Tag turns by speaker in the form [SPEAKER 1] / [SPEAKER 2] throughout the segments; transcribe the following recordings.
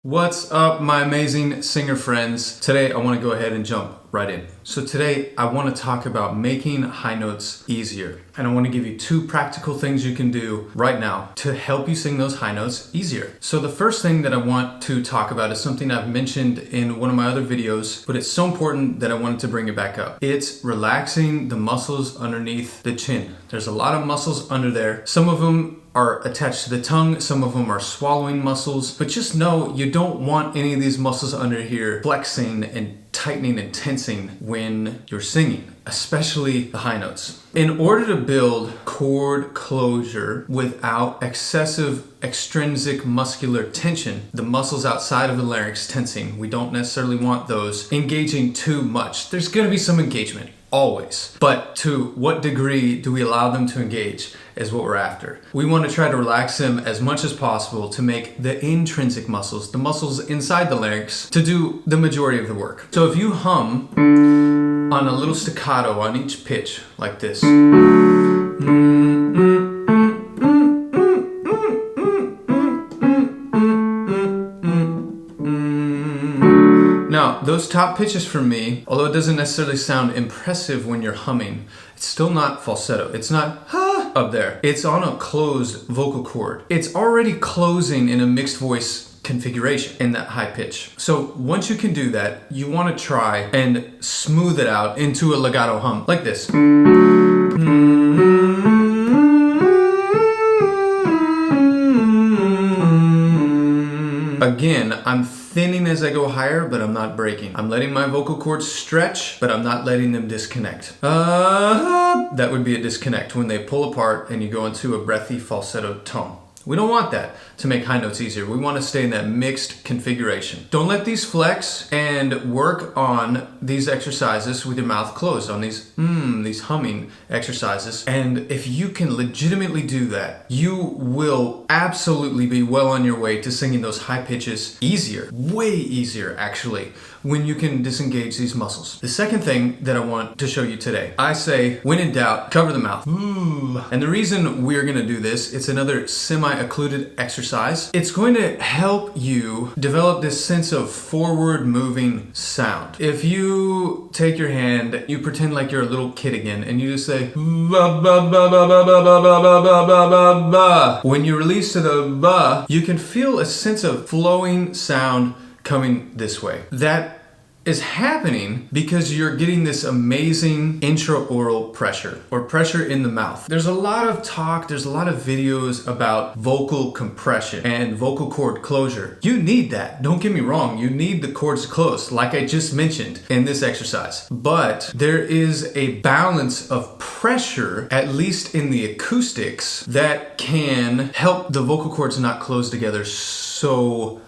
[SPEAKER 1] What's up, my amazing singer friends? Today I want to go ahead and jump right in. So today I want to talk about making high notes easier. And I want to give you two practical things you can do right now to help you sing those high notes easier. So the first thing that I want to talk about is something I've mentioned in one of my other videos, but it's so important that I wanted to bring it back up. It's relaxing the muscles underneath the chin. There's a lot of muscles under there. Some of them are attached to the tongue, some of them are swallowing muscles, but just know you don't want any of these muscles under here flexing and tightening and tensing when you're singing, especially the high notes. In order to build chord closure without excessive extrinsic muscular tension, the muscles outside of the larynx tensing, we don't necessarily want those engaging too much. There's going to be some engagement, always. But to what degree do we allow them to engage is what we're after. We want to try to relax them as much as possible to make the intrinsic muscles, the muscles inside the larynx, to do the majority of the work. So if you hum on a little staccato on each pitch like this, now, those top pitches for me, although it doesn't necessarily sound impressive when you're humming, it's still not falsetto. It's not up there. It's on a closed vocal cord. It's already closing in a mixed voice configuration in that high pitch. So once you can do that, you want to try and smooth it out into a legato hum like this. Again, I'm thinning as I go higher, but I'm not breaking. I'm letting my vocal cords stretch, but I'm not letting them disconnect. That would be a disconnect when they pull apart and you go into a breathy falsetto tone. We don't want that to make high notes easier. We want to stay in that mixed configuration. Don't let these flex, and work on these exercises with your mouth closed, on these humming exercises. And if you can legitimately do that, you will absolutely be well on your way to singing those high pitches easier, way easier actually, when you can disengage these muscles. The second thing that I want to show you today, I say, when in doubt, cover the mouth. And the reason we're gonna do this, it's another semi-occluded exercise. It's going to help you develop this sense of forward moving sound. If you take your hand, you pretend like you're a little kid again, and you just say, ba, ba, ba, ba, ba, ba, ba, ba, ba, ba, ba. When you release to the ba, you can feel a sense of flowing sound coming this way. That is happening because you're getting this amazing intraoral pressure, or pressure in the mouth. There's a lot of talk, there's a lot of videos about vocal compression and vocal cord closure. You need that, don't get me wrong, you need the cords closed, like I just mentioned in this exercise. But there is a balance of pressure, at least in the acoustics, that can help the vocal cords not close together so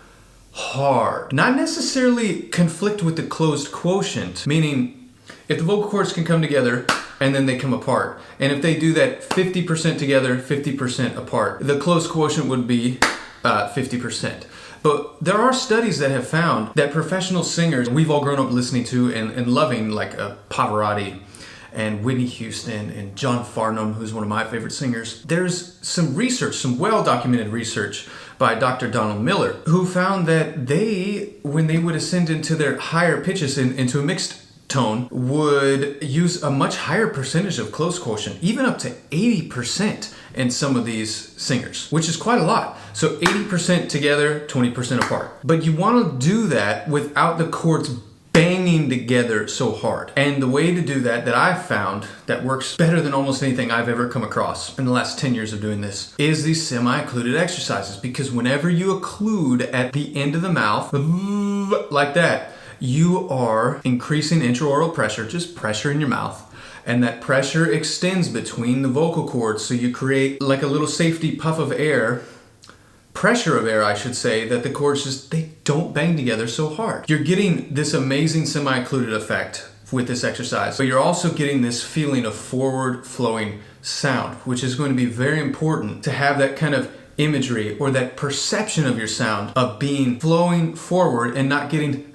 [SPEAKER 1] hard. Not necessarily conflict with the closed quotient, meaning if the vocal cords can come together and then they come apart, and if they do that 50% together, 50% apart, the closed quotient would be 50%. But there are studies that have found that professional singers we've all grown up listening to and loving, like Pavarotti and Whitney Houston and John Farnham, who's one of my favorite singers. There's some research, some well-documented research by Dr. Donald Miller, who found that they, when they would ascend into their higher pitches into a mixed tone, would use a much higher percentage of closed quotient, even up to 80% in some of these singers, which is quite a lot. So 80% together, 20% apart. But you want to do that without the chords banging together so hard. And the way to do that I've found that works better than almost anything I've ever come across in the last 10 years of doing this is these semi-occluded exercises. Because whenever you occlude at the end of the mouth, like that, you are increasing intraoral pressure, just pressure in your mouth. And that pressure extends between the vocal cords, so you create like a little safety puff of air, pressure of air, I should say, that the cords just, they don't bang together so hard. You're getting this amazing semi-occluded effect with this exercise, but you're also getting this feeling of forward flowing sound, which is going to be very important to have that kind of imagery or that perception of your sound of being flowing forward and not getting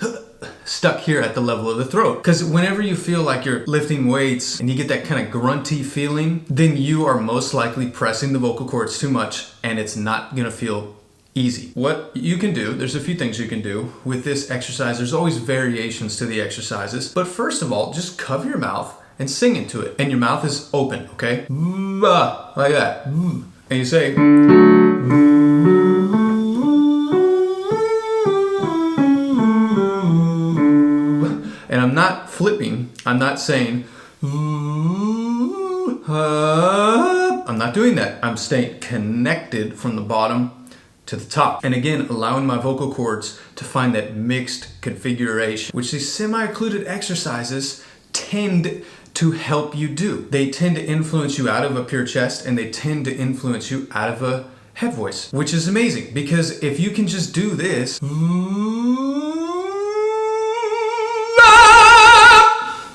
[SPEAKER 1] stuck here at the level of the throat. Because whenever you feel like you're lifting weights and you get that kind of grunty feeling, then you are most likely pressing the vocal cords too much, and it's not gonna feel easy. What you can do, there's a few things you can do with this exercise. There's always variations to the exercises. But first of all, just cover your mouth and sing into it. And your mouth is open, okay? Like that. And you say... And I'm not flipping. I'm not saying... I'm not doing that. I'm staying connected from the bottom to the top. And again, allowing my vocal cords to find that mixed configuration, which these semi-occluded exercises tend to help you do. They tend to influence you out of a pure chest, and they tend to influence you out of a head voice, which is amazing, because if you can just do this,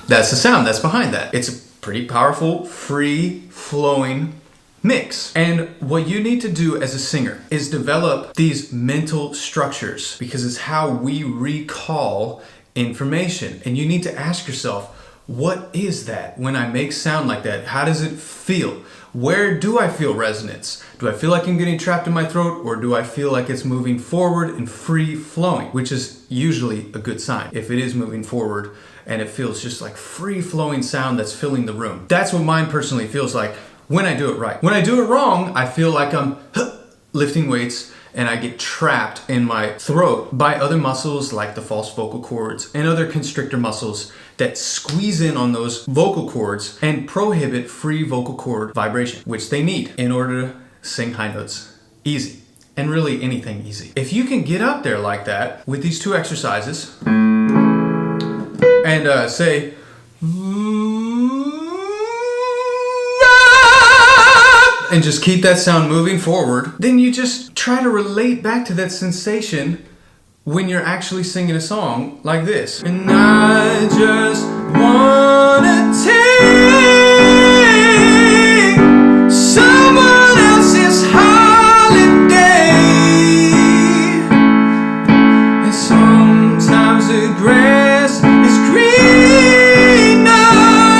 [SPEAKER 1] that's the sound that's behind that. It's a pretty powerful, free-flowing mix. And what you need to do as a singer is develop these mental structures, because it's how we recall information. And you need to ask yourself, what is that? When I make sound like that, how does it feel? Where do I feel resonance? Do I feel like I'm getting trapped in my throat, or do I feel like it's moving forward and free flowing, which is usually a good sign if it is moving forward and it feels just like free flowing sound that's filling the room. That's what mine personally feels like when I do it right. When I do it wrong, I feel like I'm lifting weights and I get trapped in my throat by other muscles like the false vocal cords and other constrictor muscles that squeeze in on those vocal cords and prohibit free vocal cord vibration, which they need in order to sing high notes easy, and really anything easy. If you can get up there like that with these two exercises and say, and just keep that sound moving forward, then you just try to relate back to that sensation when you're actually singing a song like this. And I just wanna take someone else's holiday, and sometimes the grass is greener,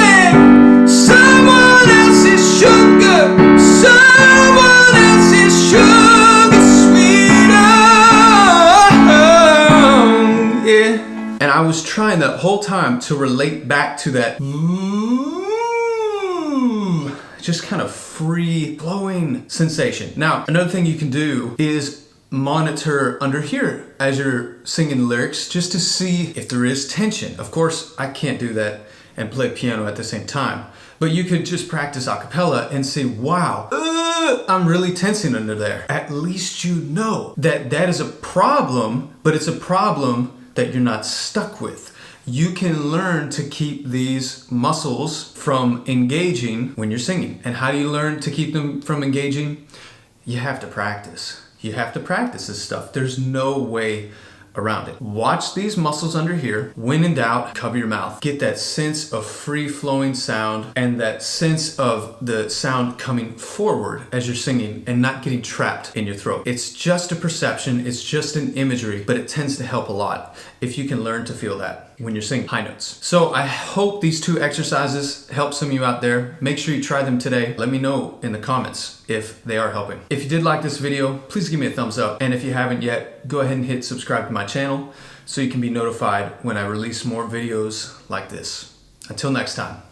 [SPEAKER 1] and someone else's sugar, someone else's sugar sweeter. Yeah. And I was trying the whole time to relate back to that just kind of free flowing sensation. Now, another thing you can do is monitor under here as you're singing the lyrics, just to see if there is tension. Of course, I can't do that and play piano at the same time, but you could just practice a cappella and say, wow, I'm really tensing under there. At least you know that that is a problem, but it's a problem that you're not stuck with. You can learn to keep these muscles from engaging when you're singing. And how do you learn to keep them from engaging? You have to practice. You have to practice this stuff. There's no way around it. Watch these muscles under here. When in doubt, cover your mouth. Get that sense of free flowing sound and that sense of the sound coming forward as you're singing and not getting trapped in your throat. It's just a perception, it's just an imagery, but it tends to help a lot if you can learn to feel that when you're singing high notes. So I hope these two exercises help some of you out there. Make sure you try them today. Let me know in the comments if they are helping. If you did like this video, please give me a thumbs up. And if you haven't yet, go ahead and hit subscribe to my channel so you can be notified when I release more videos like this. Until next time.